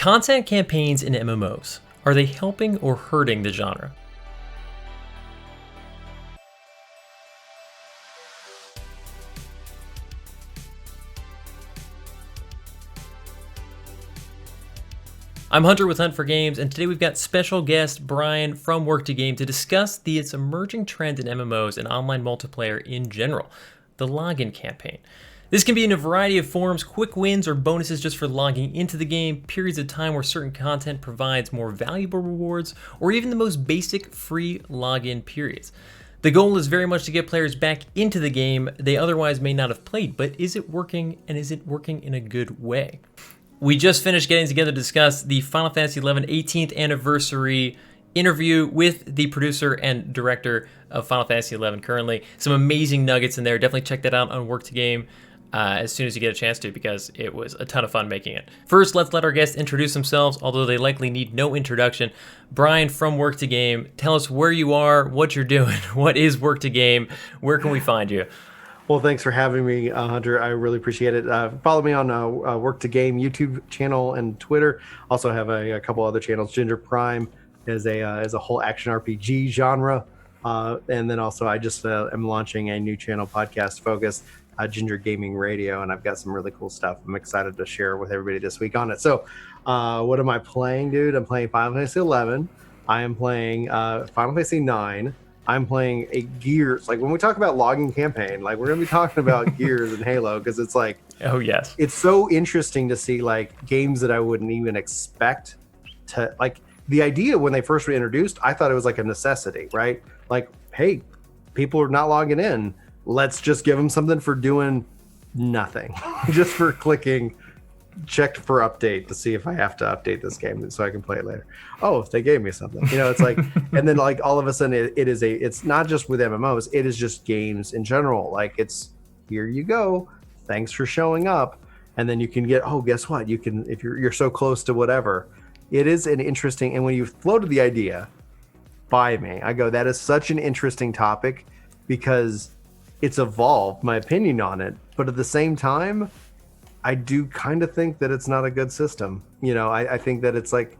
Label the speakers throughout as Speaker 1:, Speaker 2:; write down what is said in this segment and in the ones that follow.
Speaker 1: Content campaigns in MMOs, are they helping or hurting the genre? I'm Hunter with Hunt for Games, and today we've got special guest Brian from Work to Game to discuss this emerging trend in MMOs and online multiplayer in general, the login campaign. This can be in a variety of forms: quick wins or bonuses just for logging into the game, periods of time where certain content provides more valuable rewards, or even the most basic free login periods. The goal is very much to get players back into the game they otherwise may not have played, but is it working, and is it working in a good way? We just finished getting together to discuss the Final Fantasy XI 18th anniversary interview with the producer and director of Final Fantasy XI currently. Some amazing nuggets in there. Definitely check that out on Work to Game as soon as you get a chance to, because it was a ton of fun making it. First, let's let our guests introduce themselves, although they likely need no introduction. Brian from Work to Game, tell us where you are, what you're doing, what is Work to Game, where can we find you?
Speaker 2: Well, thanks for having me, Hunter. I really appreciate it. Follow me on Work to Game YouTube channel and Twitter. Also have a couple other channels. Ginger Prime is a whole action RPG genre, and then also I just am launching a new channel, Podcast Focus, Ginger Gaming Radio, and I've got some really cool stuff I'm excited to share with everybody this week on it. So, what am I playing, dude? I'm playing Final Fantasy XI. I am playing Final Fantasy IX. I'm playing a Gears. Like, when we talk about logging campaign, like, we're gonna be talking about Gears and Halo, because it's like,
Speaker 1: oh yes,
Speaker 2: it's so interesting to see like games that I wouldn't even expect to, like, the idea when they first were introduced, I thought it was like a necessity, right? Like, hey, people are not logging in, let's just give them something for doing nothing, just for clicking checked for update to see if I have to update this game so I can play it later. Oh, they gave me something, it's like, and then like all of a sudden it's not just with MMOs, it is just games in general. Like, it's, here you go, thanks for showing up. And then you can get, oh, guess what, you can, if you're so close to whatever. It is an interesting, and when you floated the idea by me, I go, that is such an interesting topic, because it's evolved my opinion on it, but at the same time, I do kind of think that it's not a good system. I think that it's like,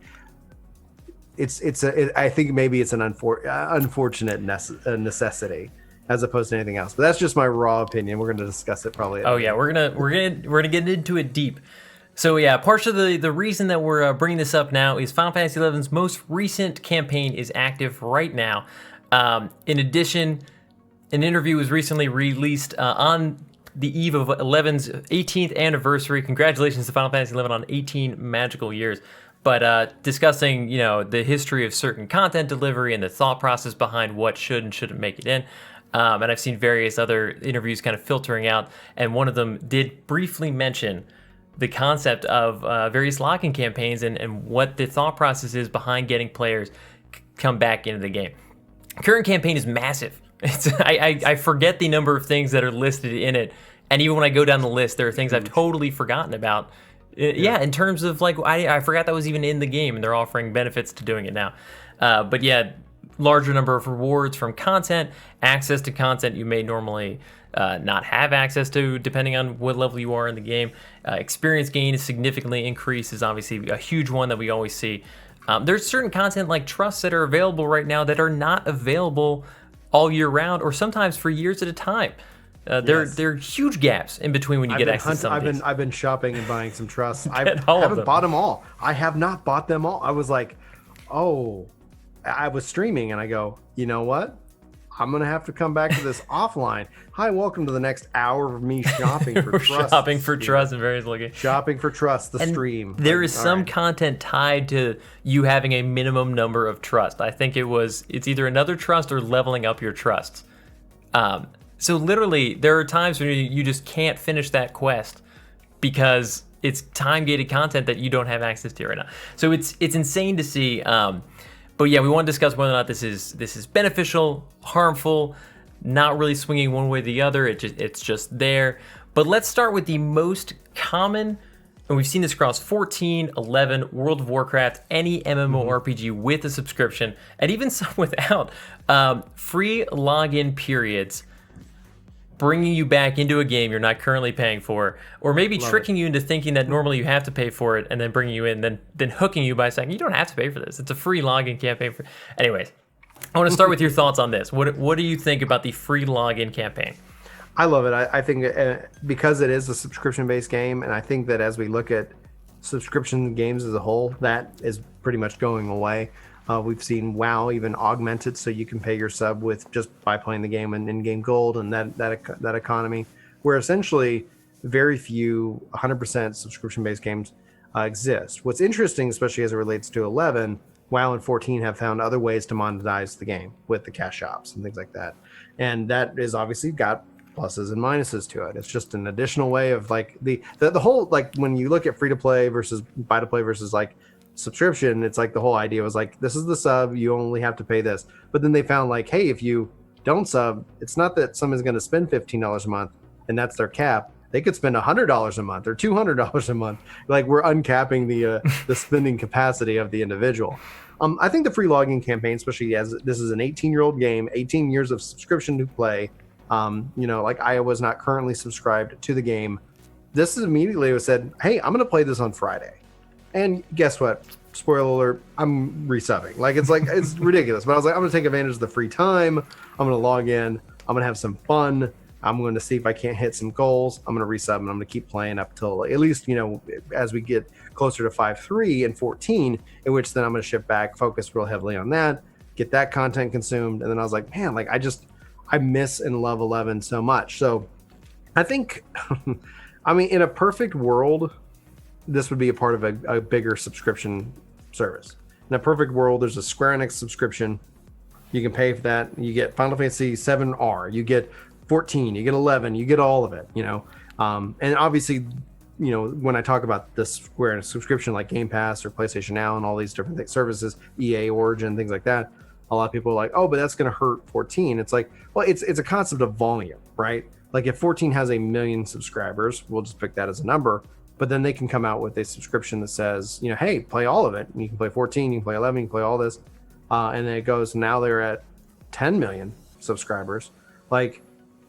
Speaker 2: I think maybe it's an unfortunate necessity as opposed to anything else. But that's just my raw opinion. We're going to discuss it probably.
Speaker 1: Oh yeah, we're gonna get into it deep. So yeah, partially the reason that we're bringing this up now is Final Fantasy XI's most recent campaign is active right now. In addition, an interview was recently released on the eve of 11's 18th anniversary. Congratulations to Final Fantasy XI on 18 magical years. But discussing, the history of certain content delivery and the thought process behind what should and shouldn't make it in. And I've seen various other interviews kind of filtering out, and one of them did briefly mention the concept of various locking campaigns and what the thought process is behind getting players come back into the game. Current campaign is massive. I forget the number of things that are listed in it, and even when I go down the list, there are things I've totally forgotten about. Yeah, in terms of like, I forgot that was even in the game, and they're offering benefits to doing it now. But yeah, larger number of rewards from content, access to content you may normally not have access to, depending on what level you are in the game. Experience gain is significantly increased, is obviously a huge one that we always see. There's certain content like trusts that are available right now that are not available all year round, or sometimes for years at a time. There are huge gaps in between when you get access to some of these.
Speaker 2: I've been shopping and buying some trusts. I
Speaker 1: haven't
Speaker 2: bought them all. I have not bought them all. I was like, oh, I was streaming and I go, you know what? I'm going to have to come back to this offline. Hi, welcome to the next hour of me shopping for trust.
Speaker 1: Shopping for trust in various locations.
Speaker 2: Shopping for trust, the stream.
Speaker 1: There is some content tied to you having a minimum number of trust. I think it's either another trust or leveling up your trusts. So literally, there are times when you just can't finish that quest because it's time-gated content that you don't have access to right now. So it's insane to see. But yeah, we want to discuss whether or not this is beneficial, harmful, not really swinging one way or the other. It's just there. But let's start with the most common, and we've seen this across 14, 11, World of Warcraft, any MMORPG with a subscription, and even some without, free login periods. bringing you back into a game you're not currently paying for, or maybe tricking you into thinking that normally you have to pay for it, and then bringing you in, then hooking you by saying you don't have to pay for this. It's a free login campaign. Anyways, I want to start with your thoughts on this. What do you think about the free login campaign?
Speaker 2: I love it. I think because it is a subscription-based game, and I think that as we look at subscription games as a whole, that is pretty much going away. We've seen WoW even augment it, so you can pay your sub with just by playing the game and in-game gold and that economy, where essentially very few 100% subscription-based games exist. What's interesting, especially as it relates to 11, WoW and 14 have found other ways to monetize the game with the cash shops and things like that, and that is obviously got pluses and minuses to it. It's just an additional way of like the whole, like when you look at free to play versus buy to play versus like subscription, it's like the whole idea was like, this is the sub, you only have to pay this. But then they found like, hey, if you don't sub, it's not that someone's going to spend $15 a month and that's their cap. They could spend $100 a month or $200 a month. Like, we're uncapping the spending capacity of the individual. I think the free login campaign, especially as this is an 18-year-old game, 18 years of subscription to play, like I was not currently subscribed to the game. This is immediately was said, hey, I'm going to play this on Friday. And guess what? Spoiler alert, I'm resubbing. It's ridiculous. But I was like, I'm going to take advantage of the free time. I'm going to log in. I'm going to have some fun. I'm going to see if I can't hit some goals. I'm going to resub and I'm going to keep playing up till at least, as we get closer to 5.3 and 14, in which then I'm going to shift back, focus real heavily on that, get that content consumed. And then I was like, man, I miss and love 11 so much. So I think, in a perfect world, this would be a part of a bigger subscription service. In a perfect world, there's a Square Enix subscription. You can pay for that. You get Final Fantasy 7R, you get 14, you get 11, you get all of it, and obviously, when I talk about the Square Enix subscription, like Game Pass or PlayStation Now and all these different services, EA Origin, things like that, a lot of people are like, oh, but that's going to hurt 14. It's like, well, it's a concept of volume, right? Like if 14 has 1 million subscribers, we'll just pick that as a number. But then they can come out with a subscription that says, hey, play all of it. You can play 14, you can play 11, you can play all this. And then it goes, now they're at 10 million subscribers. Like,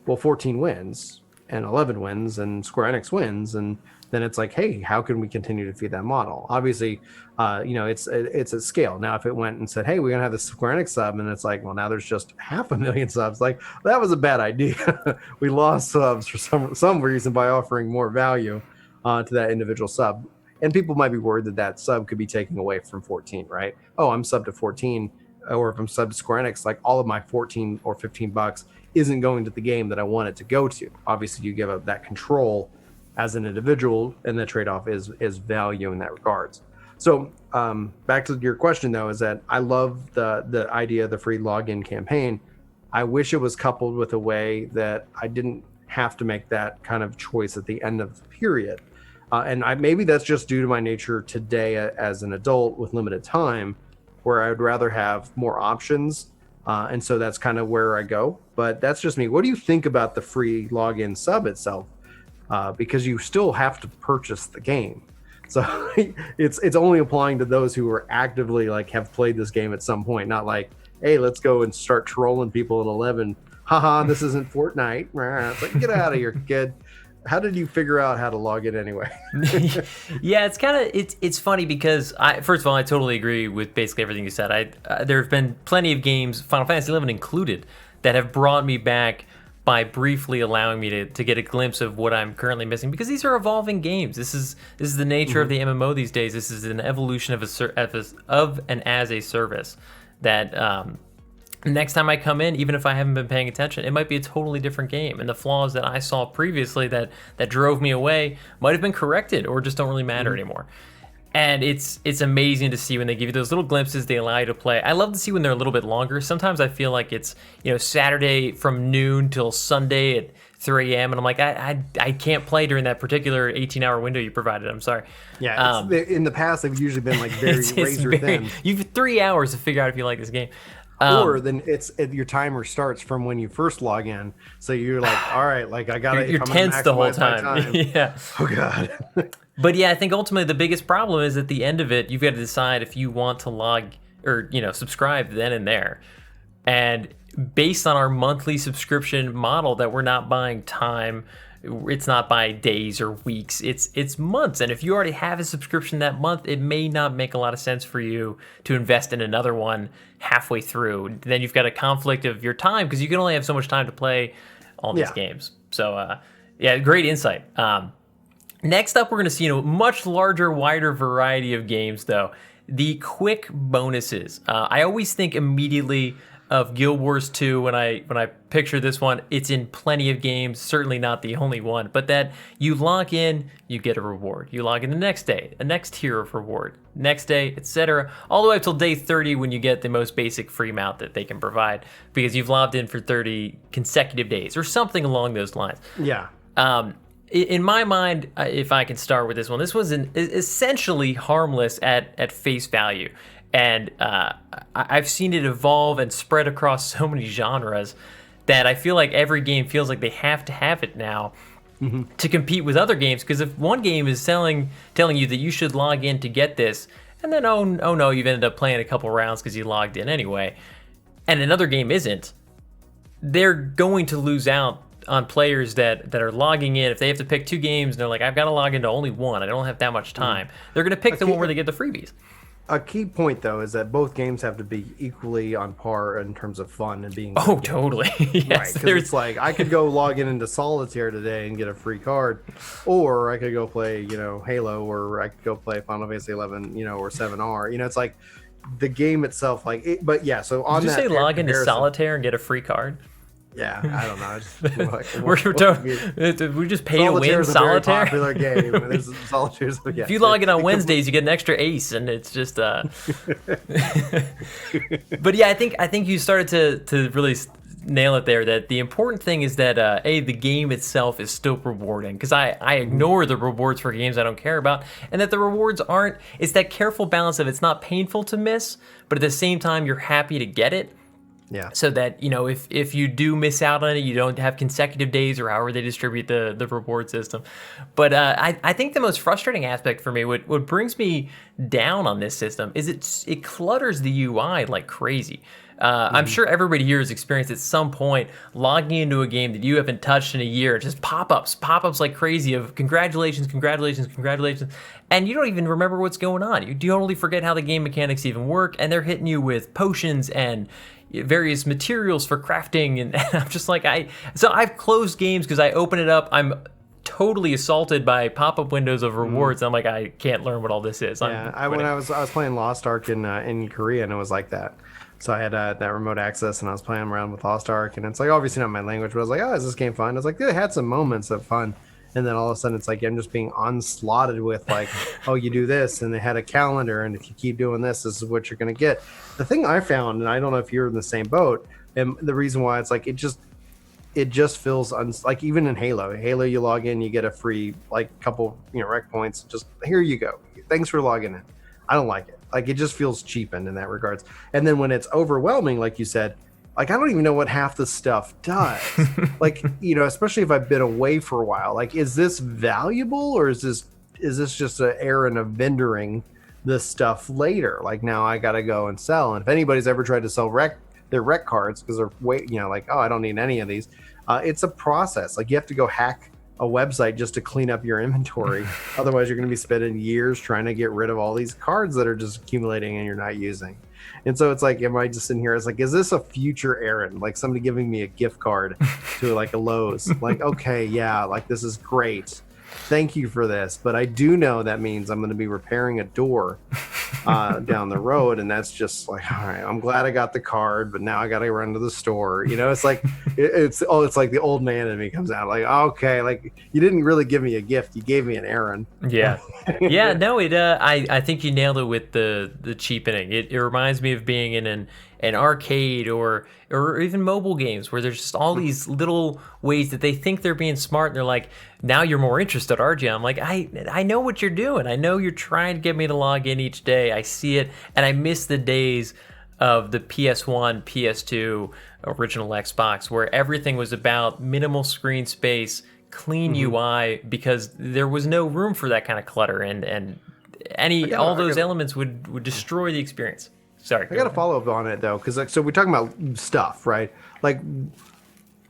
Speaker 2: well, 14 wins and 11 wins and Square Enix wins. And then it's like, hey, how can we continue to feed that model? Obviously, it's at scale. Now, if it went and said, hey, we're going to have the Square Enix sub, and it's like, well, now there's just 500,000 subs. Like, that was a bad idea. We lost subs for some reason by offering more value to that individual sub. And people might be worried that sub could be taken away from 14, right? Oh, I'm subbed to 14, or if I'm subbed to Square Enix, like all of my 14 or 15 bucks isn't going to the game that I want it to go to. Obviously, you give up that control as an individual, and the trade-off is value in that regards. So back to your question, though, is that I love the idea of the free login campaign. I wish it was coupled with a way that I didn't have to make that kind of choice at the end of the period. And maybe that's just due to my nature today as an adult with limited time, where I would rather have more options. And so that's kind of where I go. But that's just me. What do you think about the free login sub itself? Because you still have to purchase the game. So it's only applying to those who are actively have played this game at some point, not like, hey, let's go and start trolling people at 11. Haha, this isn't Fortnite. It's like, get out of here, kid. How did you figure out how to log in anyway?
Speaker 1: Yeah, it's funny because first of all, I totally agree with basically everything you said. There have been plenty of games, Final Fantasy 11 included, that have brought me back by briefly allowing me to get a glimpse of what I'm currently missing, because these are evolving games. This is the nature of the MMO these days. This is an evolution of an as a service that next time I come in, even if I haven't been paying attention, it might be a totally different game. And the flaws that I saw previously that drove me away might have been corrected or just don't really matter anymore. And it's amazing to see when they give you those little glimpses, they allow you to play. I love to see when they're a little bit longer. Sometimes I feel like it's Saturday from noon till Sunday at 3 a.m. and I'm like, I can't play during that particular 18-hour window you provided. I'm sorry.
Speaker 2: Yeah, in the past they've usually been very razor thin.
Speaker 1: You've 3 hours to figure out if you like this game.
Speaker 2: Or then your timer starts from when you first log in, so you're like, all right, I gotta.
Speaker 1: You're tense the whole time. Yeah.
Speaker 2: Oh god.
Speaker 1: But yeah, I think ultimately the biggest problem is at the end of it, you've got to decide if you want to log or subscribe then and there. And based on our monthly subscription model that we're not buying time. It's not by days or weeks. It's months. And if you already have a subscription that month, it may not make a lot of sense for you to invest in another one halfway through. Then you've got a conflict of your time because you can only have so much time to play all these games. So yeah, great insight. Next up, we're going to see a much larger, wider variety of games, though. The quick bonuses. I always think immediately of Guild Wars 2 when I picture this one. It's in plenty of games, certainly not the only one, but that you log in, you get a reward. You log in the next day, a next tier of reward, next day, etc., all the way up till day 30 when you get the most basic free mount that they can provide because you've logged in for 30 consecutive days or something along those lines.
Speaker 2: Yeah.
Speaker 1: In my mind, if I can start with this one, this was essentially harmless at face value. And I've seen it evolve and spread across so many genres that I feel like every game feels like they have to have it now to compete with other games. Because if one game is telling you that you should log in to get this, and then oh no, you've ended up playing a couple rounds because you logged in anyway, and another game isn't, they're going to lose out on players that are logging in. If they have to pick two games and they're like, I've got to log into only one, I don't have that much time, they're going to pick the one where they get the freebies.
Speaker 2: A key point, though, is that both games have to be equally on par in terms of fun and being.
Speaker 1: Oh, totally. Yes,
Speaker 2: right, it's like I could go log into Solitaire today and get a free card, or I could go play, Halo, or I could go play Final Fantasy 11, or 7R. It's like the game itself, but yeah. So on
Speaker 1: Did you say log into Solitaire and get a free card?
Speaker 2: Yeah, I don't know.
Speaker 1: We just pay to win Solitaire.
Speaker 2: It's a very popular game. Solitaire's,
Speaker 1: if you log in on Wednesdays, you get an extra ace, and it's just. But yeah, I think you started to really nail it there. That the important thing is that the game itself is still rewarding, because I ignore the rewards for games I don't care about, and that the rewards aren't. It's that careful balance of it's not painful to miss, but at the same time you're happy to get it.
Speaker 2: Yeah.
Speaker 1: So that, if you do miss out on it, you don't have consecutive days or however they distribute the reward system. But I think the most frustrating aspect for me, what brings me down on this system, is it clutters the UI like crazy. I'm sure everybody here has experienced at some point logging into a game that you haven't touched in a year, just pop-ups like crazy of congratulations, and you don't even remember what's going on. You totally forget how the game mechanics even work, and they're hitting you with potions and various materials for crafting, and I'm just like, I've closed games because I open it up, I'm totally assaulted by pop-up windows of rewards. I'm like, I can't learn what all this is.
Speaker 2: When I was playing Lost Ark in Korea, and it was like that. So I had that remote access, and I was playing around with Lost Ark, and it's like obviously not my language, but I was like, oh, is this game fun? I was like, it had some moments of fun. And then all of a sudden, it's like I'm just being onslaughted with like, oh, you do this, and they had a calendar, and if you keep doing this is what you're going to get. The thing I found, and I don't know if you're in the same boat, and the reason why it's like it just feels like even in Halo, you log in, you get a free couple rec points. Just here you go. Thanks for logging in. I don't like it. Like it just feels cheapened in that regards. And then when it's overwhelming, like you said. I don't even know what half the stuff does. Especially if I've been away for a while. Like, is this valuable, or is this just an errand of vendoring this stuff later? Like now I got to go and sell. And if anybody's ever tried to sell their rec cards because they're I don't need any of these. It's a process. Like you have to go hack a website just to clean up your inventory. Otherwise, you're going to be spending years trying to get rid of all these cards that are just accumulating and you're not using. And so it's like, am I just in here? It's like, is this a future errand? Like somebody giving me a gift card to a Lowe's? Like, okay, yeah, this is great. Thank you for this. But I do know that means I'm going to be repairing a door down the road. And that's just like, all right, I'm glad I got the card, but now I got to run to the store. It's like, it's like the old man in me comes out like, okay, like you didn't really give me a gift. You gave me an errand.
Speaker 1: Yeah. Yeah, no, I think you nailed it with the cheapening. It reminds me of being in an arcade or even mobile games where there's just all these little ways that they think they're being smart, and they're like, now you're more interested, aren't you? I'm like, I know what you're doing. I know you're trying to get me to log in each day. I see it, and I miss the days of the PS1, PS2, original Xbox, where everything was about minimal screen space, clean UI, because there was no room for that kind of clutter, and all those elements would destroy the experience. Sorry.
Speaker 2: I got to follow up on it though, because like, so we're talking about stuff, right? Like,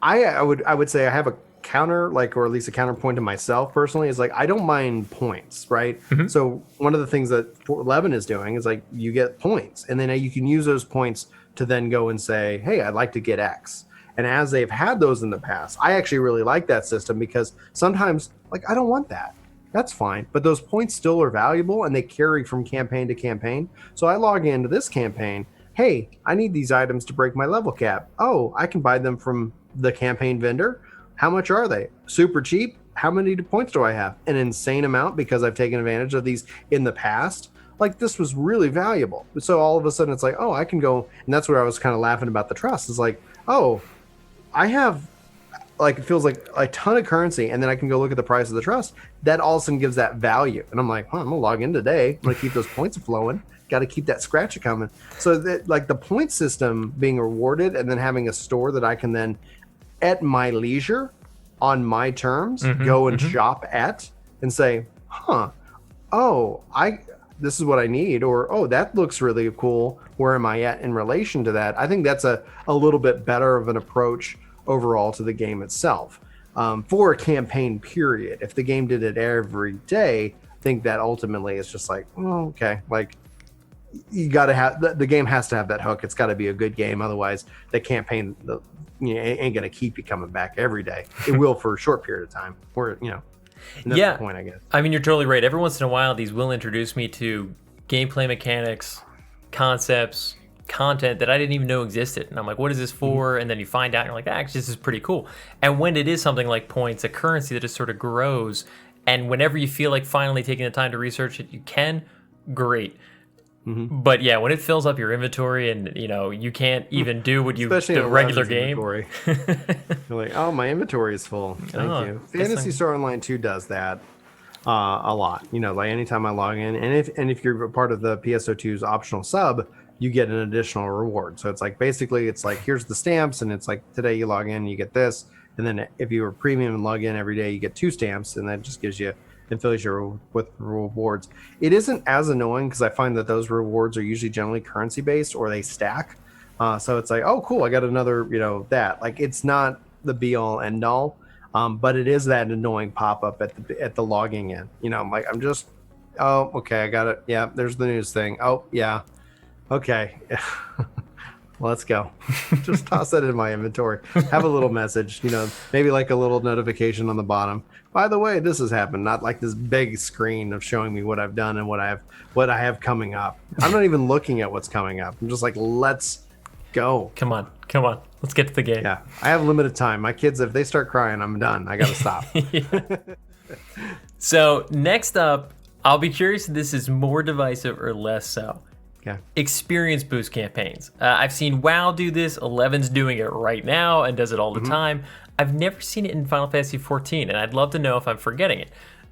Speaker 2: I would say I have a counter, like, or at least a counterpoint to myself personally, is like I don't mind points, right? So one of the things that 11 is doing is like you get points, and then you can use those points to then go and say, hey, I'd like to get X. And as they've had those in the past, I actually really like that system because sometimes, like, I don't want that. That's fine. But those points still are valuable and they carry from campaign to campaign. So I log into this campaign. Hey, I need these items to break my level cap. Oh, I can buy them from the campaign vendor. How much are they? Super cheap. How many points do I have? An insane amount because I've taken advantage of these in the past. Like, this was really valuable. So all of a sudden it's like, oh, I can go. And that's where I was kind of laughing about the trust. It's like, oh, I have, like, it feels like a ton of currency, and then I can go look at the price of the trust. That all of a sudden gives that value. And I'm like, I'm gonna log in today. I'm gonna keep those points flowing. Got to keep that scratcher coming. So that, like, the point system being rewarded and then having a store that I can then, at my leisure, on my terms, go and shop at and say, oh, this is what I need, or, oh, that looks really cool. Where am I at in relation to that? I think that's a little bit better of an approach overall to the game itself. For a campaign period, if the game did it every day, I think that ultimately is just like, oh, okay, like, you got to have the game has to have that hook. It's got to be a good game, otherwise the campaign ain't gonna keep you coming back every day. It will for a short period of time, or that's the point, I guess.
Speaker 1: I mean, you're totally right. Every once in a while, these will introduce me to gameplay mechanics, concepts, content that I didn't even know existed. And I'm like, what is this for? And then you find out, and you're like, actually, this is pretty cool. And when it is something like points, a currency that just sort of grows, and whenever you feel like finally taking the time to research it, you can, great. But yeah, when it fills up your inventory and you can't even do what you
Speaker 2: Especially
Speaker 1: the
Speaker 2: in
Speaker 1: regular game.
Speaker 2: You're like, oh, my inventory is full. Thank you. Fantasy Star Online 2 does that a lot. Like anytime I log in, and if you're a part of the PSO2's optional sub, you get an additional reward. So it's like basically it's like here's the stamps, and it's like today you log in, you get this, and then if you were premium and log in every day, you get 2 stamps, and that just gives you and fills you with rewards. It isn't as annoying because I find that those rewards are usually generally currency based or they stack. So it's like, oh, cool, I got another, that. Like, it's not the be all end all, but it is that annoying pop up at the logging in. I'm like, oh, okay, I got it. Yeah, there's the news thing. Oh, yeah, okay. Let's go. Just toss that in my inventory. Have a little message, maybe like a little notification on the bottom. By the way, this has happened. Not like this big screen of showing me what I've done and what I have coming up. I'm not even looking at what's coming up. I'm just like, let's go.
Speaker 1: Come on. Let's get to the game.
Speaker 2: Yeah, I have limited time. My kids, if they start crying, I'm done. I got to stop.
Speaker 1: So next up, I'll be curious if this is more divisive or less so.
Speaker 2: Yeah.
Speaker 1: Experience boost campaigns. I've seen WoW do this. 11's doing it right now and does it all the time. I've never seen it in Final Fantasy 14, and I'd love to know if I'm forgetting it.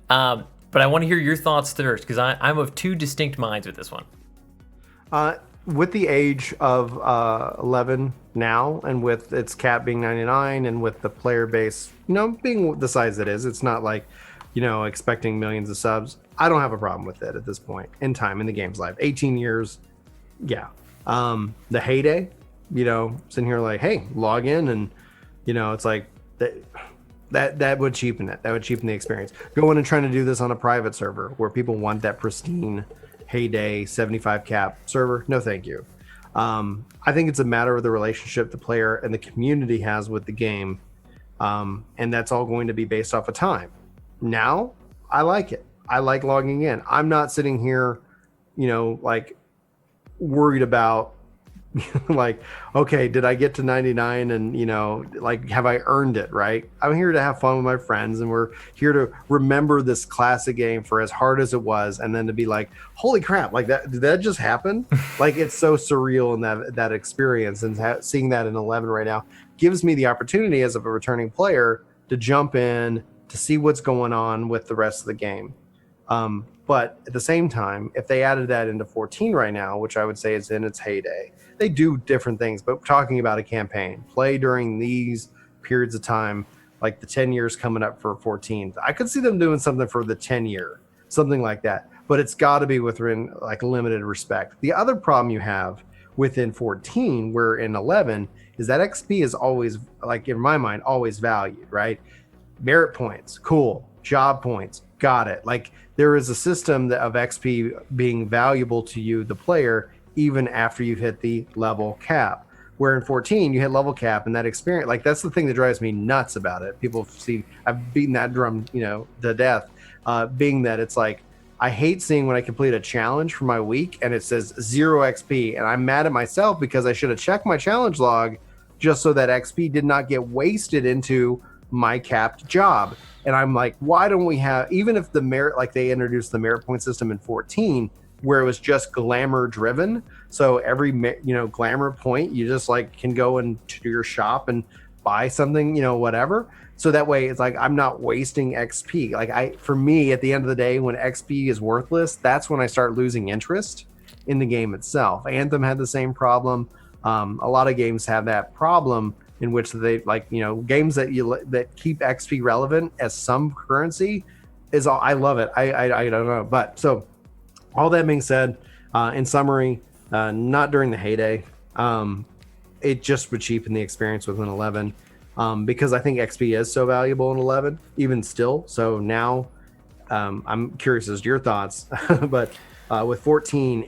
Speaker 1: But I want to hear your thoughts first, because I'm of two distinct minds with this one.
Speaker 2: With the age of 11 now, and with its cap being 99, and with the player base, being the size it is, it's not like, expecting millions of subs. I don't have a problem with it at this point in time in the game's life. 18 years, yeah. The heyday, sitting here like, hey, log in, and it's like that would cheapen it. That would cheapen the experience. Going and trying to do this on a private server where people want that pristine heyday 75 cap server, no thank you. I think it's a matter of the relationship the player and the community has with the game, and that's all going to be based off of time. Now, I like it. I like logging in. I'm not sitting here, like, worried about like, okay, did I get to 99 and, like, have I earned it, right? I'm here to have fun with my friends, and we're here to remember this classic game for as hard as it was, and then to be like, holy crap, like, that did that just happen? Like, it's so surreal in that experience, and seeing that in 11 right now gives me the opportunity as a returning player to jump in, to see what's going on with the rest of the game. But at the same time, if they added that into 14 right now, which I would say is in its heyday, they do different things, but talking about a campaign, play during these periods of time, like the 10 years coming up for 14, I could see them doing something for the 10 year, something like that. But it's got to be within like limited respect. The other problem you have within 14, where in 11 is that XP is always, like in my mind, always valued, right? Merit points, cool. Job points, got it. Like there is a system of XP being valuable to you, the player, even after you've hit the level cap. Where in 14 you hit level cap, and that experience, like that's the thing that drives me nuts about it. People see I've beaten that drum, to death. Being that it's like I hate seeing when I complete a challenge for my week and it says 0 XP, and I'm mad at myself because I should have checked my challenge log just so that XP did not get wasted into my capped job. And I'm like, why don't we have, even if the merit, like they introduced the merit point system in 14 where it was just glamour driven, so every glamour point you just like can go into your shop and buy something, whatever. So that way it's like I'm not wasting XP. Like for me at the end of the day, when XP is worthless, that's when I start losing interest in the game itself. Anthem had the same problem. A lot of games have that problem in which they games that keep XP relevant as some currency is all. I love it. I don't know, but so all that being said, in summary, not during the heyday. It just would cheapen the experience within 11, because I think XP is so valuable in 11, even still. So now, I'm curious as to your thoughts, but with 14,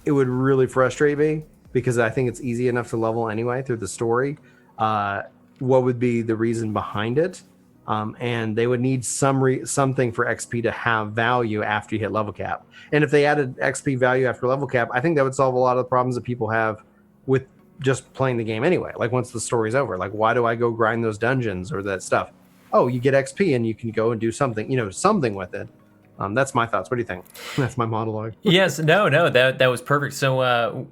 Speaker 2: it would really frustrate me because I think it's easy enough to level anyway through the story. What would be the reason behind it? And they would need something for XP to have value after you hit level cap. And if they added XP value after level cap, I think that would solve a lot of the problems that people have with just playing the game anyway. Like once the story's over, like why do I go grind those dungeons or that stuff? Oh, you get XP and you can go and do something, something with it. That's my thoughts. What do you think? That's my monologue.
Speaker 1: Yes, no, that was perfect. So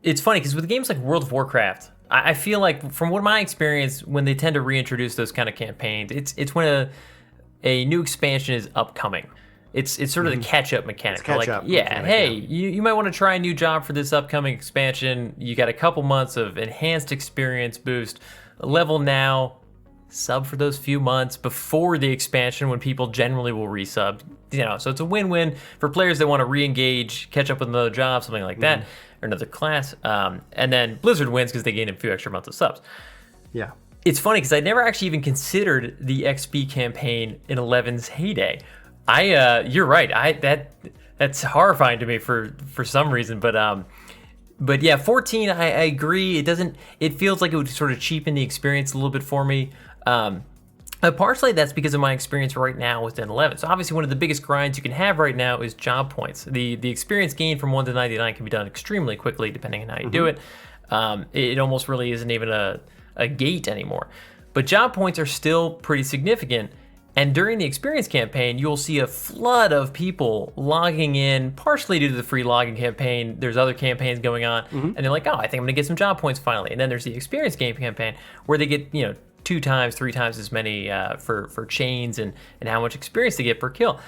Speaker 1: it's funny because with games like World of Warcraft, I feel like from what my experience, when they tend to reintroduce those kind of campaigns, it's when a new expansion is upcoming. It's sort of the catch-up mechanic. Hey, you might want to try a new job for this upcoming expansion. You got a couple months of enhanced experience boost. Level now, sub for those few months before the expansion when people generally will resub. So it's a win-win for players that want to re-engage, catch up with another job, something like that, or another class. And then Blizzard wins because they gain a few extra months of subs.
Speaker 2: Yeah.
Speaker 1: It's funny because I never actually even considered the XP campaign in 11's heyday. You're right. That's horrifying to me for some reason, but yeah, 14. I agree. It feels like it would sort of cheapen the experience a little bit for me. Partially that's because of my experience right now within 11. So obviously one of the biggest grinds you can have right now is job points. The experience gain from 1 to 99 can be done extremely quickly depending on how you do it. It almost really isn't even a gate anymore. But job points are still pretty significant. And during the experience campaign, you'll see a flood of people logging in, partially due to the free login campaign. There's other campaigns going on, and they're like, oh, I think I'm gonna get some job points finally. And then there's the experience game campaign where they get 2 times, 3 times as many for chains and how much experience they get per kill.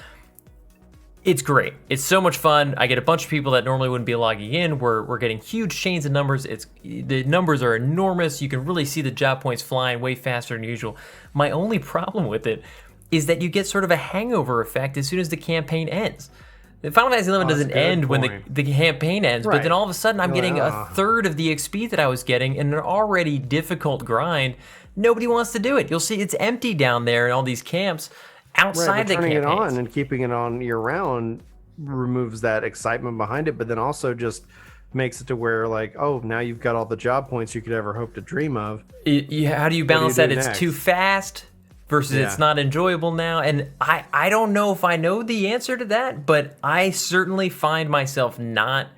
Speaker 1: It's great. It's so much fun. I get a bunch of people that normally wouldn't be logging in. We're getting huge chains of numbers. The numbers are enormous. You can really see the job points flying way faster than usual. My only problem with it is that you get sort of a hangover effect as soon as the campaign ends. Final Fantasy XI doesn't end when the campaign ends, but then all of a sudden I'm getting a third of the XP that I was getting in an already difficult grind. Nobody wants to do it. You'll see it's empty down there in all these camps outside the campaigns.
Speaker 2: Turning it on and keeping it on year round removes that excitement behind it, but then also just makes it to where like, oh, now you've got all the job points you could ever hope to dream of.
Speaker 1: How do you balance that? It's too fast versus it's not enjoyable now. And I don't know if I know the answer to that, but I certainly find myself not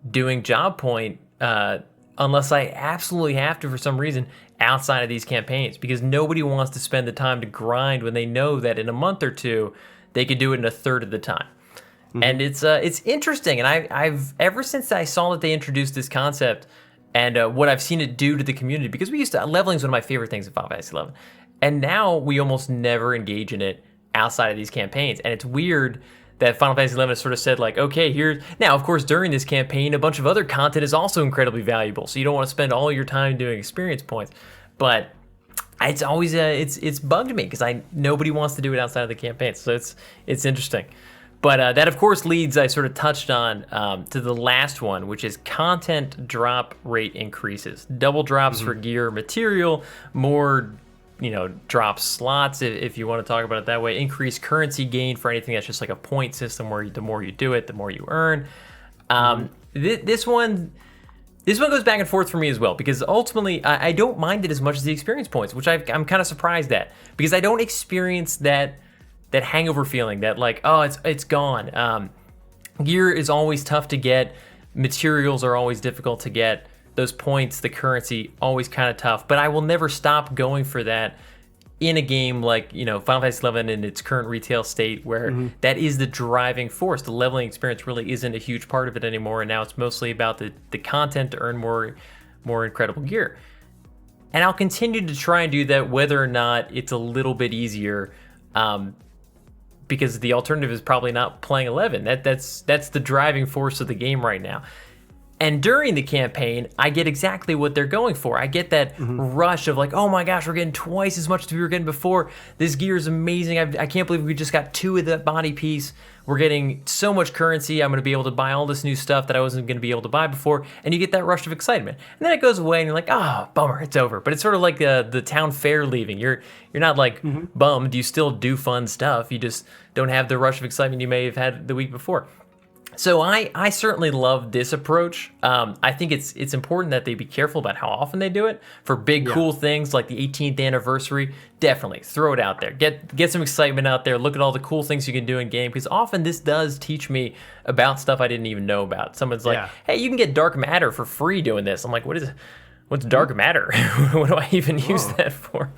Speaker 1: doing job point unless I absolutely have to for some reason outside of these campaigns, because nobody wants to spend the time to grind when they know that in a month or two they could do it in a third of the time. And it's interesting, and I've ever since I saw that they introduced this concept and what I've seen it do to the community, because we used to, leveling is one of my favorite things in Final Fantasy XI. And now we almost never engage in it outside of these campaigns. And it's weird that Final Fantasy XI has sort of said like, okay, here's... Now, of course, during this campaign, a bunch of other content is also incredibly valuable. So you don't want to spend all your time doing experience points. But it's always... it's bugged me because nobody wants to do it outside of the campaigns. So it's interesting. But that, of course, leads, I sort of touched on, to the last one, which is content drop rate increases. Double drops for gear material, more, drop slots, if you want to talk about it that way. Increased currency gain for anything that's just like a point system where the more you do it, the more you earn. This one goes back and forth for me as well, because ultimately I don't mind it as much as the experience points, which I'm kind of surprised at, because I don't experience that hangover feeling that like, oh, it's gone. Gear is always tough to get. Materials are always difficult to get. Those points, the currency, always kind of tough. But I will never stop going for that in a game like, Final Fantasy XI in its current retail state, where that is the driving force. The leveling experience really isn't a huge part of it anymore, and now it's mostly about the content to earn more incredible gear. And I'll continue to try and do that whether or not it's a little bit easier, because the alternative is probably not playing 11. That's the driving force of the game right now. And during the campaign, I get exactly what they're going for. I get that rush of like, oh my gosh, we're getting twice as much as we were getting before. This gear is amazing. I can't believe we just got 2 of that body piece. We're getting so much currency. I'm going to be able to buy all this new stuff that I wasn't going to be able to buy before. And you get that rush of excitement. And then it goes away and you're like, oh, bummer, it's over. But it's sort of like the town fair leaving. You're not like bummed. You still do fun stuff. You just don't have the rush of excitement you may have had the week before. So I certainly love this approach. I think it's important that they be careful about how often they do it. For big cool things like the 18th anniversary, definitely throw it out there. Get some excitement out there. Look at all the cool things you can do in game, because often this does teach me about stuff I didn't even know about. Someone's like, hey, you can get dark matter for free doing this. I'm like, what's dark matter? What do I even use that for?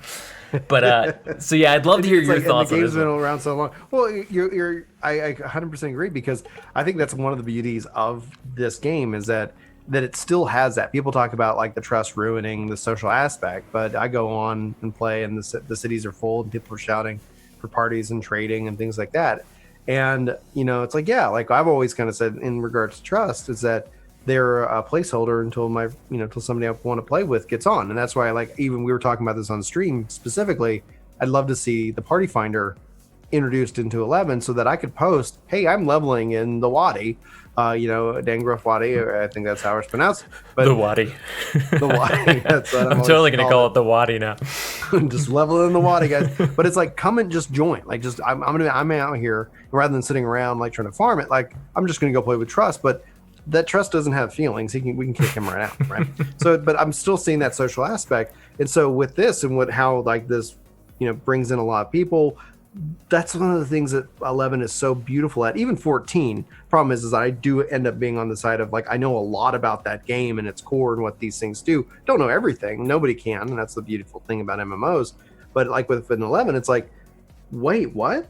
Speaker 1: But so yeah, I'd love to hear your thoughts on this.
Speaker 2: The game's been around so long. Well, I 100% agree, because I think that's one of the beauties of this game is that it still has that. People talk about like the trust ruining the social aspect, but I go on and play, and the cities are full, and people are shouting for parties and trading and things like that. And it's like, yeah, like I've always kind of said in regards to trust is that they're a placeholder until until somebody I want to play with gets on. And that's why even we were talking about this on stream specifically, I'd love to see the party finder introduced into 11 so that I could post, hey, I'm leveling in the Wadi, Dangrove Wadi, I think that's how it's pronounced. But
Speaker 1: the Wadi.
Speaker 2: The Wadi. That's what
Speaker 1: I'm totally going to call it the Wadi now.
Speaker 2: Just leveling in the Wadi, guys. But it's like, come and just join. Like, just I'm out here, rather than sitting around like trying to farm it, like I'm just going to go play with Trust. But that Trust doesn't have feelings. We can kick him right out, right? So, but I'm still seeing that social aspect. And so with this and how like this, brings in a lot of people, that's one of the things that 11 is so beautiful at. Even 14. Problem is that I do end up being on the side of like, I know a lot about that game and its core and what these things do. Don't know everything. Nobody can. And that's the beautiful thing about MMOs. But like with 11, it's like, wait, what?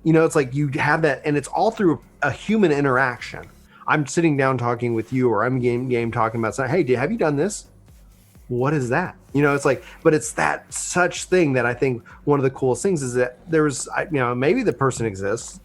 Speaker 2: It's like you have that, and it's all through a human interaction. I'm sitting down talking with you, or I'm game talking about something. Hey, have you done this? What is that? It's like, but it's that such thing that I think one of the coolest things is that there's, maybe the person exists,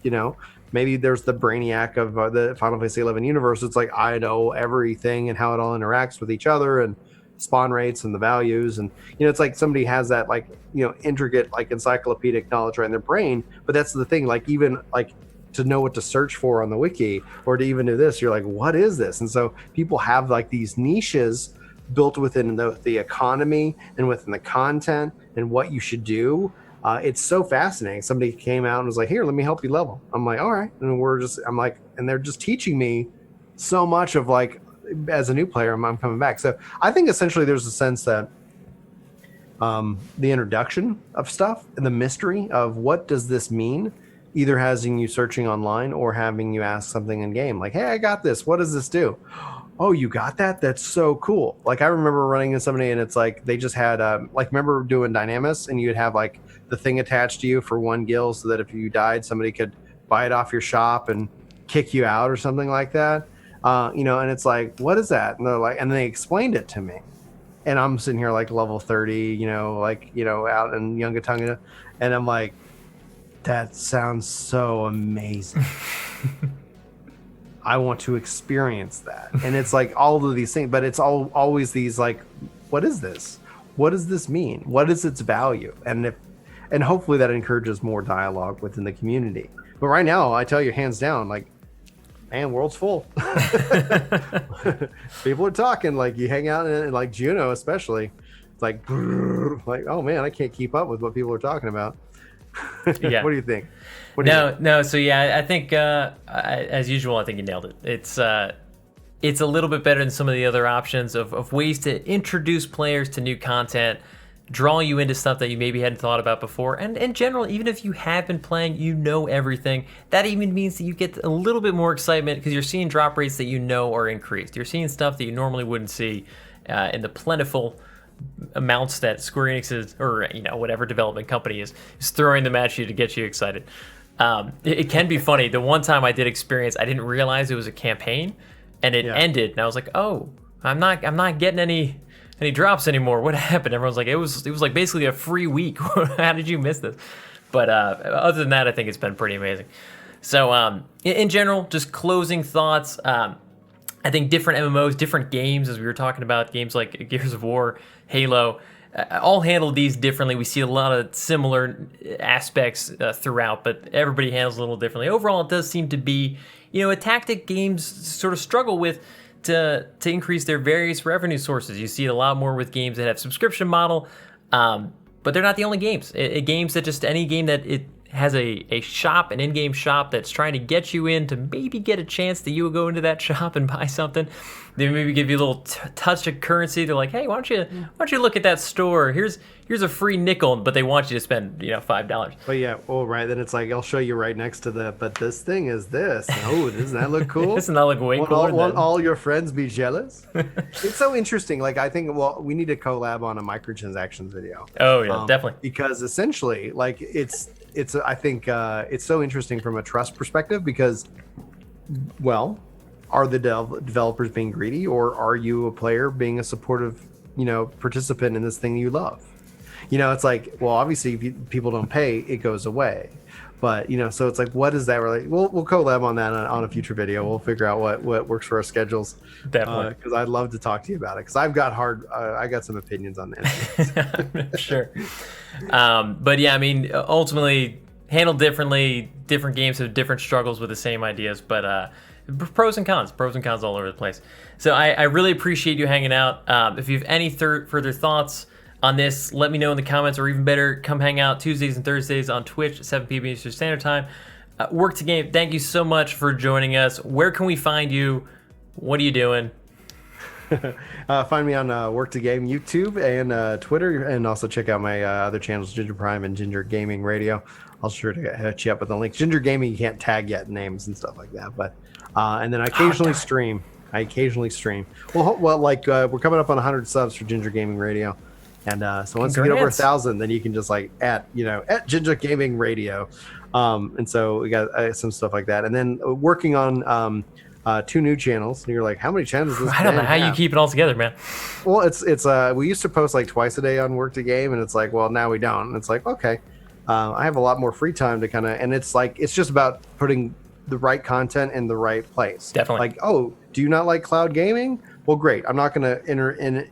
Speaker 2: maybe there's the brainiac of the Final Fantasy 11 universe. It's like, I know everything and how it all interacts with each other and spawn rates and the values. And, it's like somebody has that like, intricate, like encyclopedic knowledge right in their brain. But that's the thing, like even like, to know what to search for on the wiki, or to even do this, you're like, what is this? And so people have like these niches built within the economy and within the content and what you should do. It's so fascinating. Somebody came out and was like, here, let me help you level. I'm like, all right. And and they're just teaching me so much of like, as a new player, I'm coming back. So I think essentially there's a sense that the introduction of stuff and the mystery of what does this mean, either having you searching online or having you ask something in game, like, hey, I got this. What does this do? Oh, you got that? That's so cool. Like I remember running into somebody and it's like, they just had, remember doing Dynamis and you'd have like the thing attached to you for 1 gil so that if you died, somebody could buy it off your shop and kick you out or something like that. And it's like, what is that? And they're like, and they explained it to me. And I'm sitting here like level 30, out in Yungatunga. And I'm like, that sounds so amazing. I want to experience that. And it's like all of these things, but it's always these like, what is this? What does this mean? What is its value? And hopefully that encourages more dialogue within the community. But right now, I tell you, hands down, like, man, world's full. People are talking. Like, you hang out in like Juneau, especially. It's like, oh man, I can't keep up with what people are talking about.
Speaker 1: Yeah.
Speaker 2: What do you think?
Speaker 1: No. So yeah, I think as usual, I think you nailed it. It's a little bit better than some of the other options of ways to introduce players to new content, draw you into stuff that you maybe hadn't thought about before. And in general, even if you have been playing, you know everything, that even means that you get a little bit more excitement because you're seeing drop rates that you know are increased. You're seeing stuff that you normally wouldn't see in the plentiful amounts that Square Enix is, or whatever development company is throwing them at you to get you excited. It can be funny. The one time I did experience, I didn't realize it was a campaign, and it ended, and I was like, "Oh, I'm not getting any drops anymore. What happened?" Everyone's like, "It was like basically a free week. How did you miss this?" But other than that, I think it's been pretty amazing. So in general, just closing thoughts. I think different MMOs, different games, as we were talking about, games like Gears of War, Halo, all handle these differently. We see a lot of similar aspects throughout, but everybody handles it a little differently. Overall, it does seem to be, a tactic games sort of struggle with to increase their various revenue sources. You see it a lot more with games that have subscription model, but they're not the only games. Games that just any game that it has a shop, an in-game shop that's trying to get you in to maybe get a chance that you will go into that shop and buy something. They maybe give you a little touch of currency. They're like, hey, why don't you look at that store? Here's a free nickel, but they want you to spend $5.
Speaker 2: But yeah, right. Then it's like, I'll show you right next to but this thing is this. Oh, doesn't that look cool?
Speaker 1: Doesn't that look way cooler?
Speaker 2: Won't all your friends be jealous? It's so interesting. Like, I think, we need to collab on a microtransactions video.
Speaker 1: Oh yeah, definitely.
Speaker 2: Because essentially, like, I think it's so interesting from a trust perspective because, are the developers being greedy, or are you a player being a supportive, participant in this thing you love? It's like, obviously, if people don't pay, it goes away. But, so it's like, what is that really? We'll collab on that on a future video. We'll figure out what works for our schedules.
Speaker 1: Definitely.
Speaker 2: Because I'd love to talk to you about it. Because I've got I got some opinions on that.
Speaker 1: Sure. But yeah, I mean, ultimately, handled differently. Different games have different struggles with the same ideas, but pros and cons all over the place. So I really appreciate you hanging out. If you have any further thoughts on this, let me know in the comments, or even better, come hang out Tuesdays and Thursdays on Twitch at 7 p.m. Eastern Standard Time. Work to Game, thank you so much for joining us. Where can we find you? What are you doing?
Speaker 2: Find me on Work to Game YouTube and Twitter, and also check out my other channels, Ginger Prime and Ginger Gaming Radio. I'll sure to hit you up with the links. Ginger Gaming, you can't tag yet names and stuff like that, but and then I occasionally stream. Well, we're coming up on 100 subs for Ginger Gaming Radio. And so once you get over 1,000, then you can just at Ginger Gaming Radio. And so we got some stuff like that. And then working on 2 new channels. And you're like, how many channels does this
Speaker 1: I don't know how you keep it all together, man.
Speaker 2: Well, it's we used to post like twice a day on Work to Game, and it's like, well, now we don't. And it's like, okay, I have a lot more free time to kind of, and it's like, it's just about putting the right content in the right place.
Speaker 1: Definitely.
Speaker 2: Like, oh, do you not like cloud gaming? Well, great. I'm not going to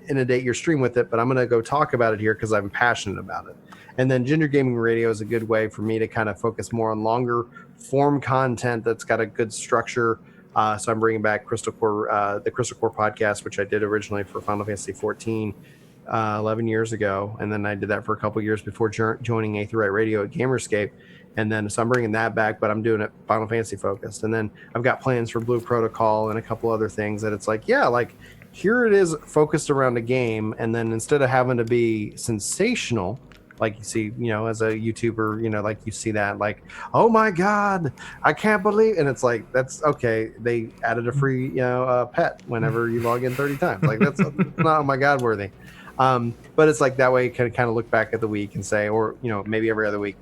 Speaker 2: inundate your stream with it, but I'm going to go talk about it here because I'm passionate about it. And then Ginger Gaming Radio is a good way for me to kind of focus more on longer form content that's got a good structure. So I'm bringing back Crystal Core, the Crystal Core podcast, which I did originally for Final Fantasy 14 11 years ago. And then I did that for a couple years before joining Aetherite Radio at Gamerscape. And then, so I'm bringing that back, but I'm doing it Final Fantasy focused. And then I've got plans for Blue Protocol and a couple other things that it's like, here it is focused around a game. And then instead of having to be sensational, like you see, as a YouTuber, like you see that, like, oh my God, I can't believe, and it's like, that's okay. They added a free, pet whenever you log in 30 times. Like that's not, oh my God, worthy. But it's like that way you can kind of look back at the week and say, or, maybe every other week,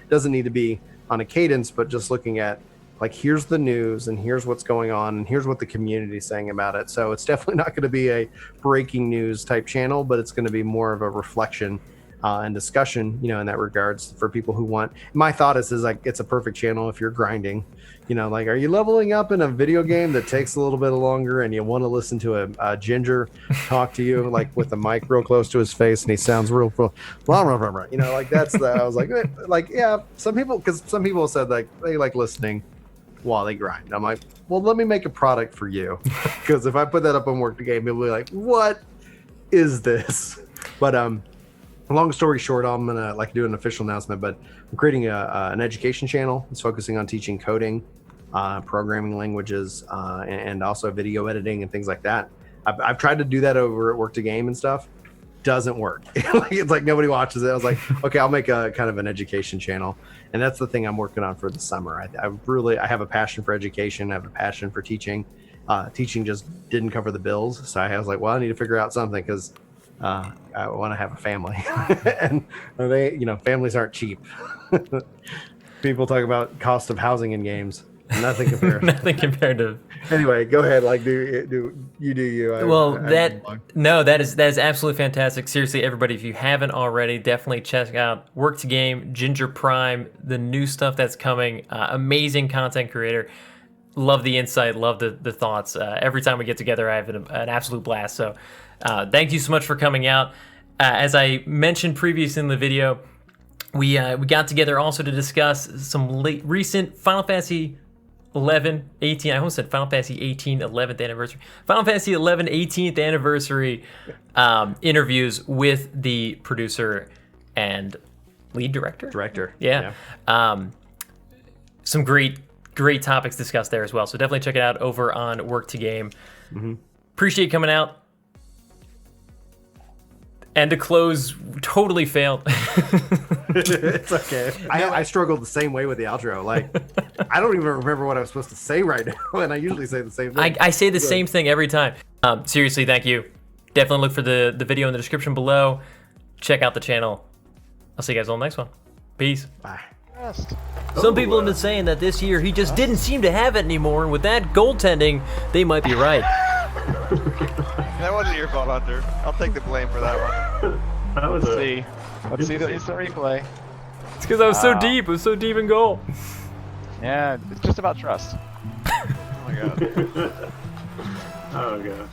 Speaker 2: doesn't need to be on a cadence, but just looking at like, here's the news and here's what's going on and here's what the community is saying about it. So it's definitely not going to be a breaking news type channel, but it's going to be more of a reflection and discussion, in that regards for people who want. My thought is like, it's a perfect channel if you're grinding, You know, like, are you leveling up in a video game that takes a little bit longer and you want to listen to a ginger talk to you, like with the mic real close to his face and he sounds real, blah, blah, blah, blah. You know, like that's the, I was like, yeah, some people said like they like listening while they grind. I'm like, well, let me make a product for you. Because if I put that up on Work the Game, people will be like, what is this? But, long story short, I'm gonna like do an official announcement, but I'm creating an education channel. It's focusing on teaching coding, programming languages, and also video editing and things like that. I've tried to do that over at Work to Game and stuff. Doesn't work. It's like nobody watches it. I was like, okay, I'll make a kind of an education channel, and that's the thing I'm working on for the summer. I have a passion for education. I have a passion for teaching. Teaching just didn't cover the bills, so I was like, well, I need to figure out something because I want to have a family, and they, you know, families aren't cheap. People talk about cost of housing in games. Nothing compared.
Speaker 1: Nothing compared to.
Speaker 2: Anyway, go ahead. Like, do you?
Speaker 1: That is absolutely fantastic. Seriously, everybody, if you haven't already, definitely check out Work to Game, Ginger Prime, the new stuff that's coming. Amazing content creator. Love the insight. Love the thoughts. Every time we get together, I have an absolute blast. So, thank you so much for coming out. As I mentioned previously in the video, we got together also to discuss some recent Final Fantasy 11, 18. I almost said Final Fantasy 18, 11th anniversary. Final Fantasy 11, 18th anniversary interviews with the producer and lead director. Yeah. Some great topics discussed there as well. So definitely check it out over on Work to Game. Mm-hmm. Appreciate you coming out. And to close, totally failed.
Speaker 2: It's okay. I struggled the same way with the outro. Like, I don't even remember what I was supposed to say right now, and I usually say the same thing.
Speaker 1: I say the same thing every time. Seriously, thank you. Definitely look for the video in the description below. Check out the channel. I'll see you guys on the next one. Peace.
Speaker 2: Bye.
Speaker 1: Some people have been saying that this year he just didn't seem to have it anymore, and with that goaltending, they might be right.
Speaker 3: That wasn't your fault, Hunter. I'll take the blame for that one.
Speaker 4: Let's
Speaker 3: see. Let's see the instant replay.
Speaker 1: It's because I was so deep. It was so deep in goal.
Speaker 3: Yeah, it's just about trust.
Speaker 4: Oh my god. Oh god.